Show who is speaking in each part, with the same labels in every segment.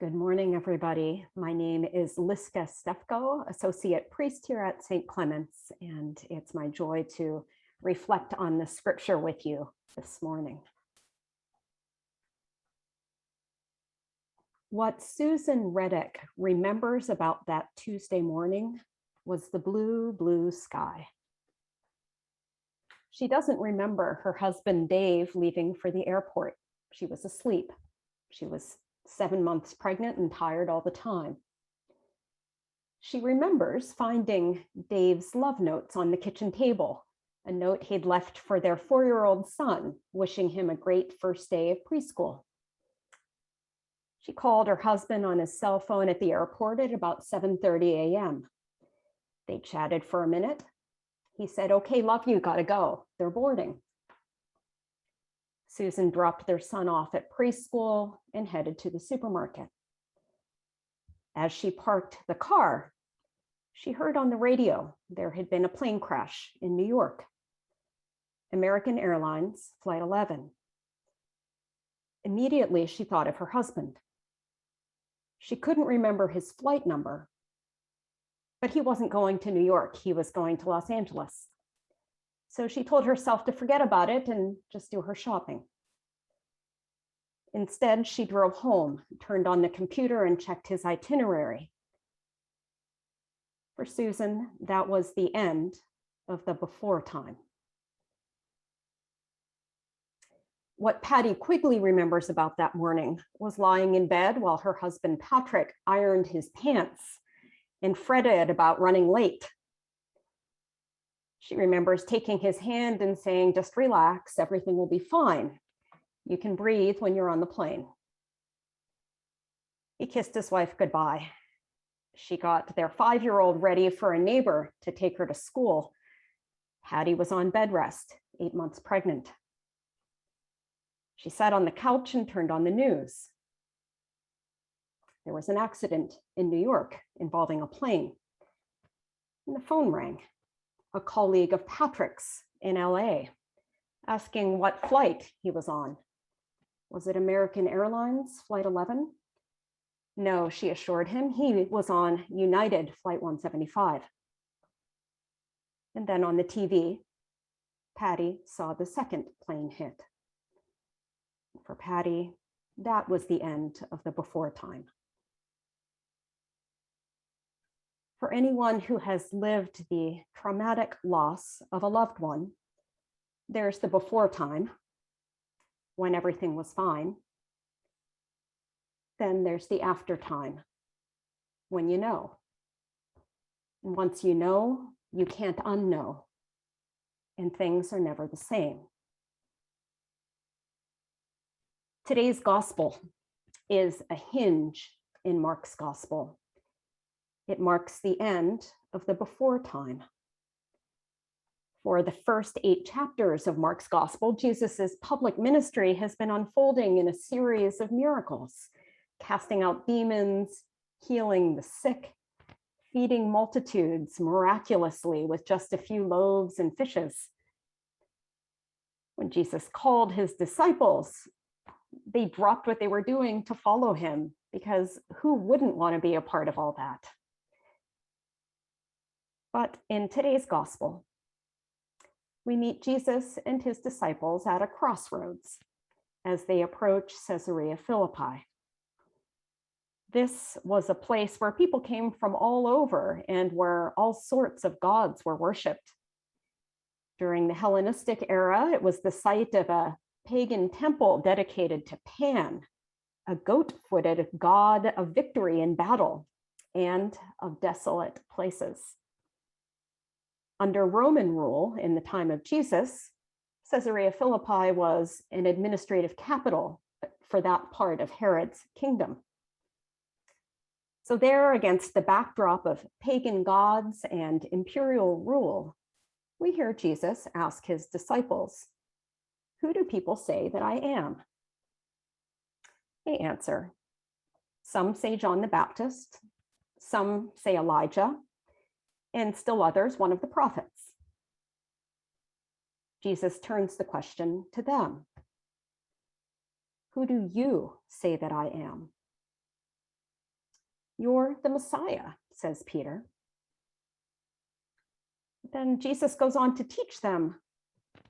Speaker 1: Good morning, everybody. My name is Liska Stefko, Associate Priest here at St. Clement's, and it's my joy to reflect on the scripture with you this morning. What Susan Reddick remembers about that Tuesday morning was the blue, blue sky. She doesn't remember her husband Dave leaving for the airport. She was asleep. She was 7 months pregnant and tired all the time. She remembers finding Dave's love notes on the kitchen table, a note he'd left for their 4-year-old son, wishing him a great first day of preschool. She called her husband on his cell phone at the airport at about 7:30 a.m. They chatted for a minute. He said, "Okay, love you, gotta go. They're boarding." Susan dropped their son off at preschool and headed to the supermarket. As she parked the car, she heard on the radio there had been a plane crash in New York. American Airlines, Flight 11. Immediately, she thought of her husband. She couldn't remember his flight number, but he wasn't going to New York. He was going to Los Angeles. So she told herself to forget about it and just do her shopping. Instead, she drove home, turned on the computer, and checked his itinerary. For Susan, that was the end of the before time. What Patty Quigley remembers about that morning was lying in bed while her husband Patrick ironed his pants and fretted about running late. She remembers taking his hand and saying, "Just relax, everything will be fine. You can breathe when you're on the plane." He kissed his wife goodbye. She got their 5-year-old ready for a neighbor to take her to school. Patty was on bed rest, 8 months pregnant. She sat on the couch and turned on the news. There was an accident in New York involving a plane. And the phone rang. A colleague of Patrick's in LA, asking what flight he was on. Was it American Airlines, Flight 11? No, she assured him, he was on United Flight 175. And then on the TV, Patty saw the second plane hit. For Patty, that was the end of the before time. For anyone who has lived the traumatic loss of a loved one, there's the before time, when everything was fine. Then there's the after time, when you know. And once you know, you can't unknow, and things are never the same. Today's gospel is a hinge in Mark's gospel. It marks the end of the before time. For the first 8 chapters of Mark's gospel, Jesus's public ministry has been unfolding in a series of miracles, casting out demons, healing the sick, feeding multitudes miraculously with just a few loaves and fishes. When Jesus called his disciples, they dropped what they were doing to follow him, because who wouldn't want to be a part of all that? But in today's gospel, we meet Jesus and his disciples at a crossroads as they approach Caesarea Philippi. This was a place where people came from all over and where all sorts of gods were worshipped. During the Hellenistic era, it was the site of a pagan temple dedicated to Pan, a goat-footed god of victory in battle and of desolate places. Under Roman rule in the time of Jesus, Caesarea Philippi was an administrative capital for that part of Herod's kingdom. So there, against the backdrop of pagan gods and imperial rule, we hear Jesus ask his disciples, "Who do people say that I am?" They answer, "Some say John the Baptist, some say Elijah, and still others, one of the prophets." Jesus turns the question to them. "Who do you say that I am?" "You're the Messiah," says Peter. Then Jesus goes on to teach them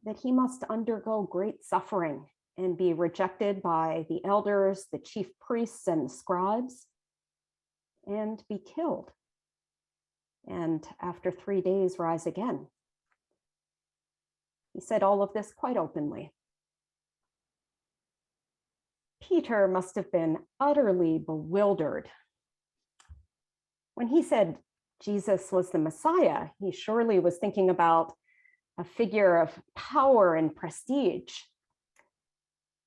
Speaker 1: that he must undergo great suffering and be rejected by the elders, the chief priests, and the scribes, and be killed. And after 3 days, rise again. He said all of this quite openly. Peter must have been utterly bewildered. When he said Jesus was the Messiah, he surely was thinking about a figure of power and prestige.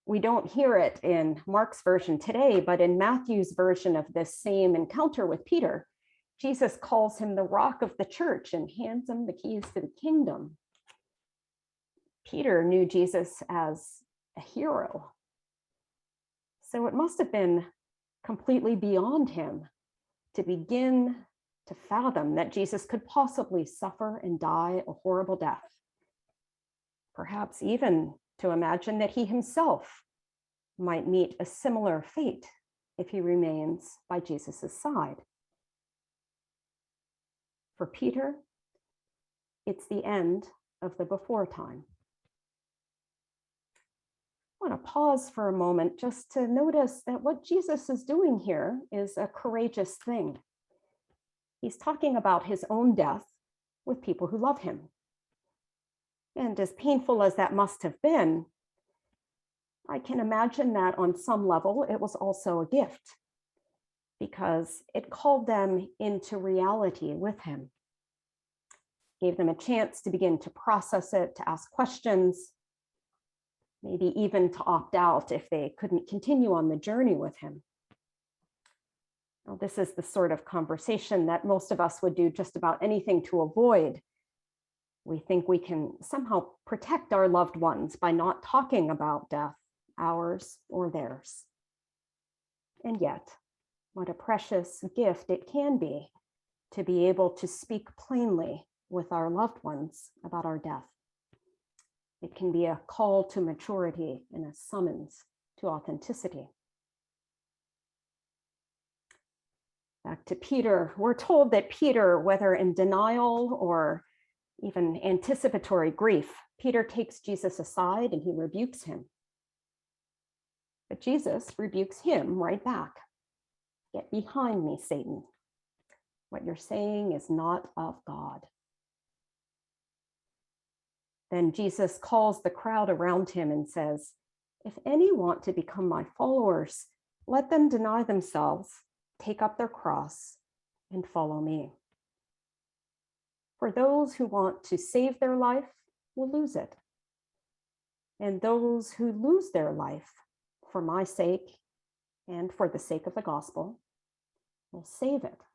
Speaker 1: We don't hear it in Mark's version today, but in Matthew's version of this same encounter with Peter, Jesus calls him the rock of the church and hands him the keys to the kingdom. Peter knew Jesus as a hero. So it must have been completely beyond him to begin to fathom that Jesus could possibly suffer and die a horrible death. Perhaps even to imagine that he himself might meet a similar fate if he remains by Jesus's side. For Peter, it's the end of the before time. I want to pause for a moment just to notice that what Jesus is doing here is a courageous thing. He's talking about his own death with people who love him. And as painful as that must have been, I can imagine that on some level it was also a gift, because it called them into reality with him, gave them a chance to begin to process it, to ask questions, maybe even to opt out if they couldn't continue on the journey with him. Now, this is the sort of conversation that most of us would do just about anything to avoid. We think we can somehow protect our loved ones by not talking about death, ours or theirs. And yet, what a precious gift it can be to be able to speak plainly with our loved ones about our death. It can be a call to maturity and a summons to authenticity. Back to Peter, we're told that Peter, whether in denial or even anticipatory grief, Peter takes Jesus aside and he rebukes him. But Jesus rebukes him right back. "Get behind me, Satan. What you're saying is not of God." Then Jesus calls the crowd around him and says, "If any want to become my followers, let them deny themselves, take up their cross, and follow me. For those who want to save their life will lose it. And those who lose their life for my sake and for the sake of the gospel will save it."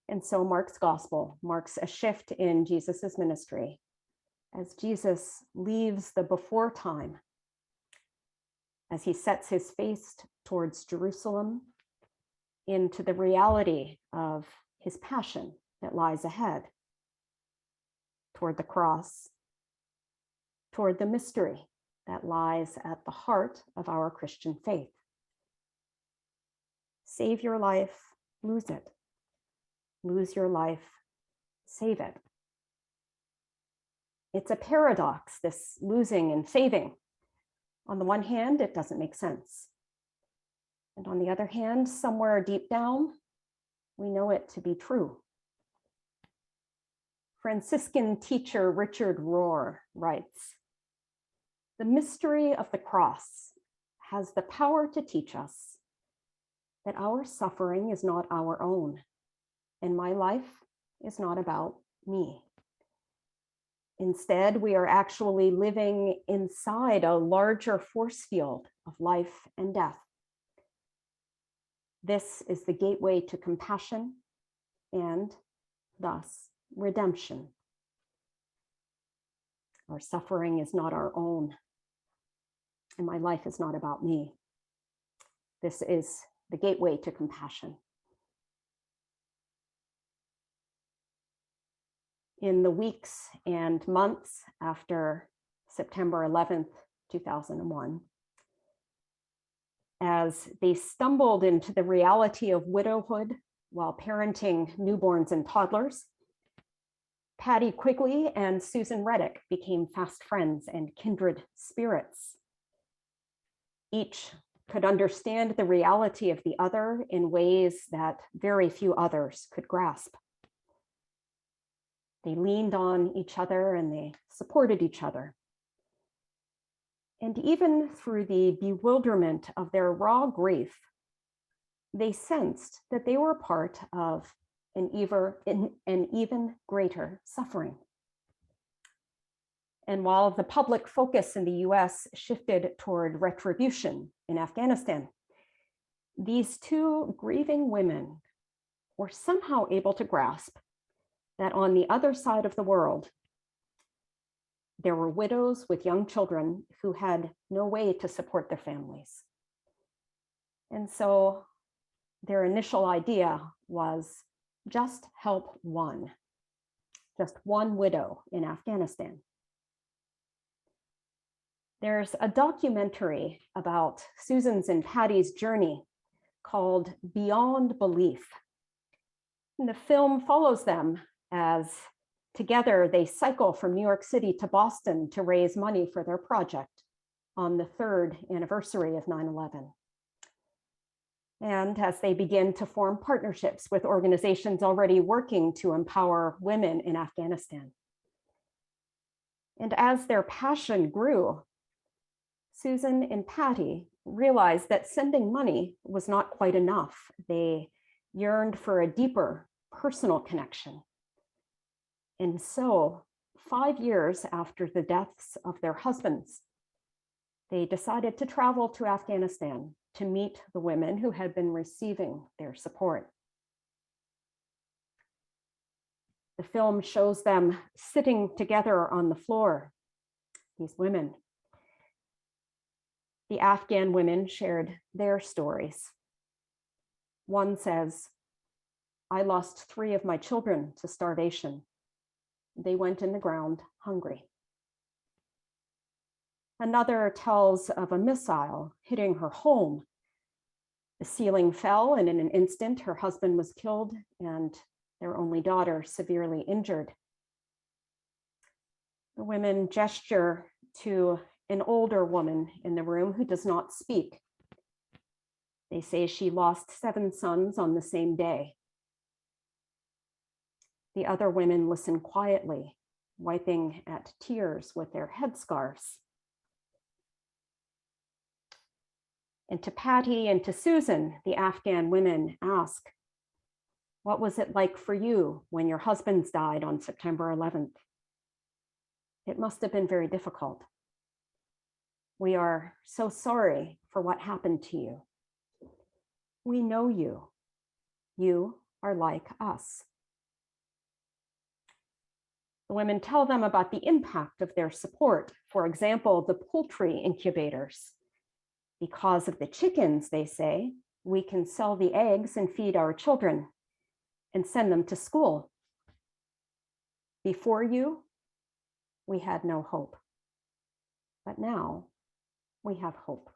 Speaker 1: And so Mark's gospel marks a shift in Jesus's ministry as Jesus leaves the before time, as he sets his face towards Jerusalem into the reality of his passion that lies ahead, toward the cross, toward the mystery that lies at the heart of our Christian faith. Save your life, lose it. Lose your life, save it. It's a paradox, this losing and saving. On the one hand, it doesn't make sense. And on the other hand, somewhere deep down, we know it to be true. Franciscan teacher Richard Rohr writes, "The mystery of the cross has the power to teach us that our suffering is not our own, and my life is not about me. Instead, we are actually living inside a larger force field of life and death. This is the gateway to compassion and thus redemption. Our suffering is not our own, and my life is not about me. This is the gateway to compassion." In the weeks and months after September 11th, 2001, as they stumbled into the reality of widowhood while parenting newborns and toddlers, Patty Quigley and Susan Reddick became fast friends and kindred spirits. Each could understand the reality of the other in ways that very few others could grasp. They leaned on each other and they supported each other. And even through the bewilderment of their raw grief, they sensed that they were part of an even greater suffering. And while the public focus in the US shifted toward retribution in Afghanistan, these two grieving women were somehow able to grasp that on the other side of the world, there were widows with young children who had no way to support their families. And so their initial idea was just help just one widow in Afghanistan. There's a documentary about Susan's and Patty's journey called Beyond Belief. And the film follows them as together they cycle from New York City to Boston to raise money for their project on the 3rd anniversary of 9/11. And as they begin to form partnerships with organizations already working to empower women in Afghanistan. And as their passion grew, Susan and Patty realized that sending money was not quite enough. They yearned for a deeper personal connection. And so 5 years after the deaths of their husbands, they decided to travel to Afghanistan to meet the women who had been receiving their support. The film shows them sitting together on the floor, these women. The Afghan women shared their stories. One says, "I lost 3 of my children to starvation. They went in the ground hungry." Another tells of a missile hitting her home. The ceiling fell, and in an instant, her husband was killed and their only daughter severely injured. The women gesture to an older woman in the room who does not speak. They say she lost 7 sons on the same day. The other women listen quietly, wiping at tears with their headscarves. And to Patty and to Susan, the Afghan women ask, "What was it like for you when your husbands died on September 11th? It must have been very difficult. We are so sorry for what happened to you. We know you. You are like us." The women tell them about the impact of their support. For example, the poultry incubators. Because of the chickens, they say, we can sell the eggs and feed our children and send them to school. Before you, we had no hope. But now we have hope.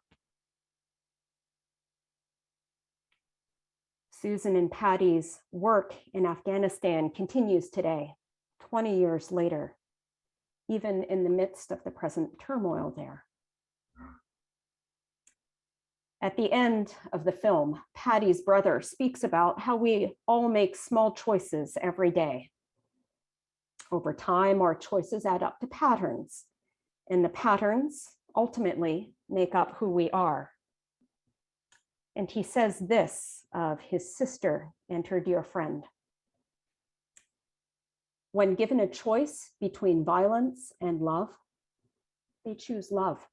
Speaker 1: Susan and Patty's work in Afghanistan continues today, 20 years later, even in the midst of the present turmoil there. At the end of the film, Patty's brother speaks about how we all make small choices every day. Over time, our choices add up to patterns, and the patterns ultimately make up who we are. And he says this of his sister and her dear friend: "When given a choice between violence and love, they choose love.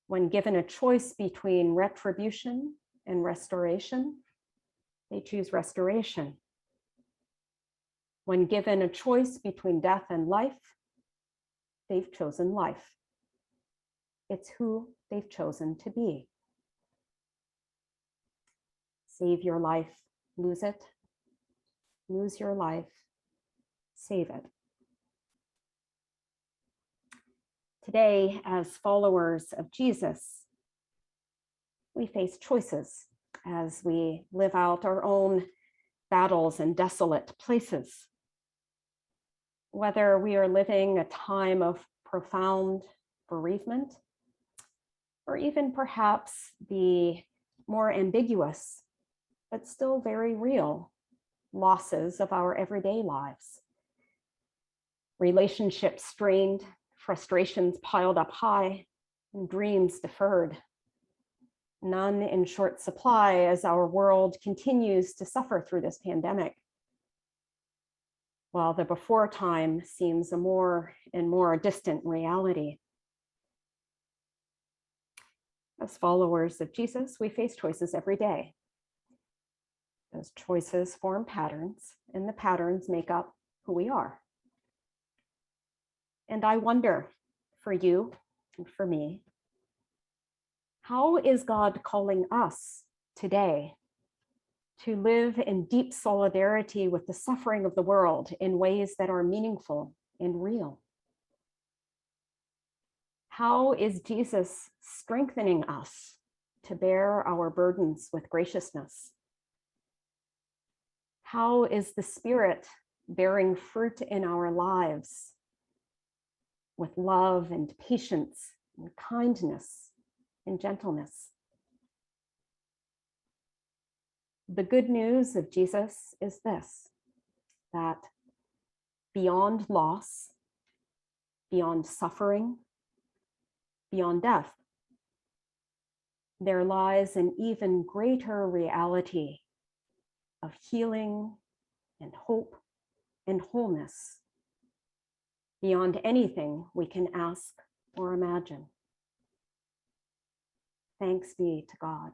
Speaker 1: When given a choice between retribution and restoration, they choose restoration. When given a choice between death and life, they've chosen life. It's who they've chosen to be." Save your life, lose it. Lose your life, save it. Today, as followers of Jesus, we face choices as we live out our own battles in desolate places. Whether we are living a time of profound bereavement, or even perhaps the more ambiguous, but still very real losses of our everyday lives. Relationships strained, frustrations piled up high, and dreams deferred. None in short supply as our world continues to suffer through this pandemic. While the before time seems a more and more distant reality. As followers of Jesus, we face choices every day. Those choices form patterns, and the patterns make up who we are. And I wonder, for you and for me, how is God calling us today to live in deep solidarity with the suffering of the world in ways that are meaningful and real? How is Jesus strengthening us to bear our burdens with graciousness? How is the Spirit bearing fruit in our lives with love and patience and kindness and gentleness? The good news of Jesus is this, that beyond loss, beyond suffering, beyond death, there lies an even greater reality of healing and hope and wholeness beyond anything we can ask or imagine. Thanks be to God.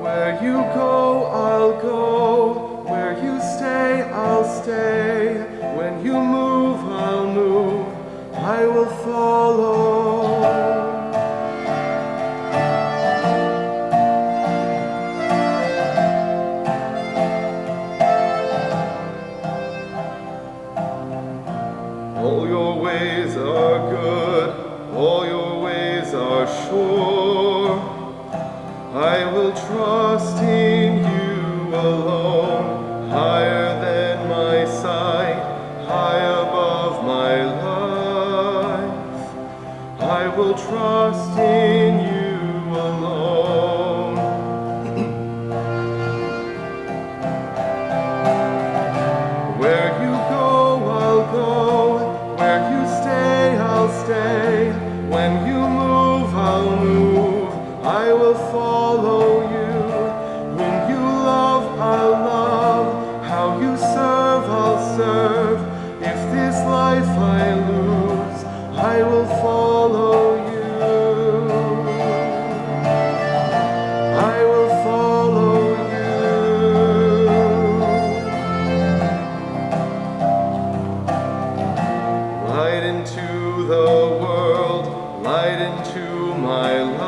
Speaker 2: Where you go, I'll go. Where you stay, I'll stay. When you move, I'll move. I will follow. All your ways are good. All your ways are sure. I will trust in you alone, higher than my sight, high above my life. I will trust in you alone. Where you go, I'll go. Where you stay, I'll stay. When you move, I'll move. I will follow you. Whom you love, I'll love. How you serve, I'll serve. If this life I lose, I will follow you. I will follow you. Light into the world, light into my life.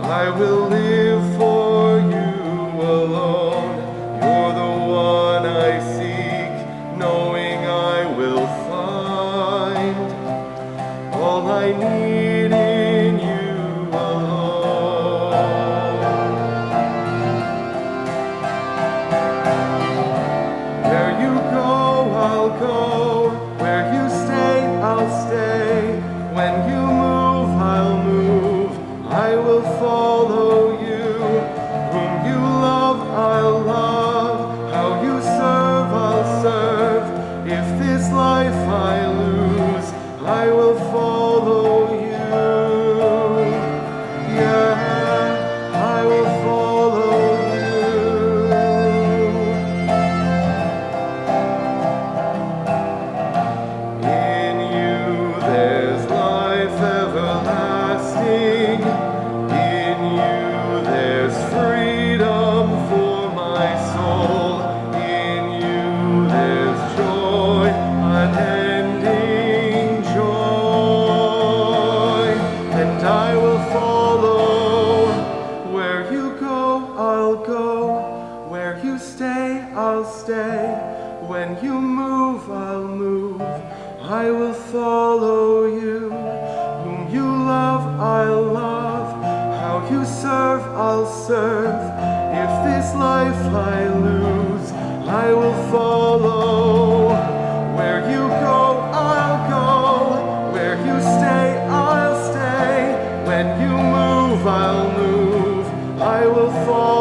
Speaker 2: I will live for you alone. You're the one I seek, knowing I will find all I need in you alone. Where you go, I'll go. Where you stay, I'll stay. When you move, I'll move. I will follow you. Whom you love, I'll love. How you serve, I'll serve. If this life I lose, I will follow you. Yeah, I will follow you. In you there's life everlasting. In you serve, I'll serve. If this life I lose, I will follow. Where you go, I'll go. Where you stay, I'll stay. When you move, I'll move. I will follow.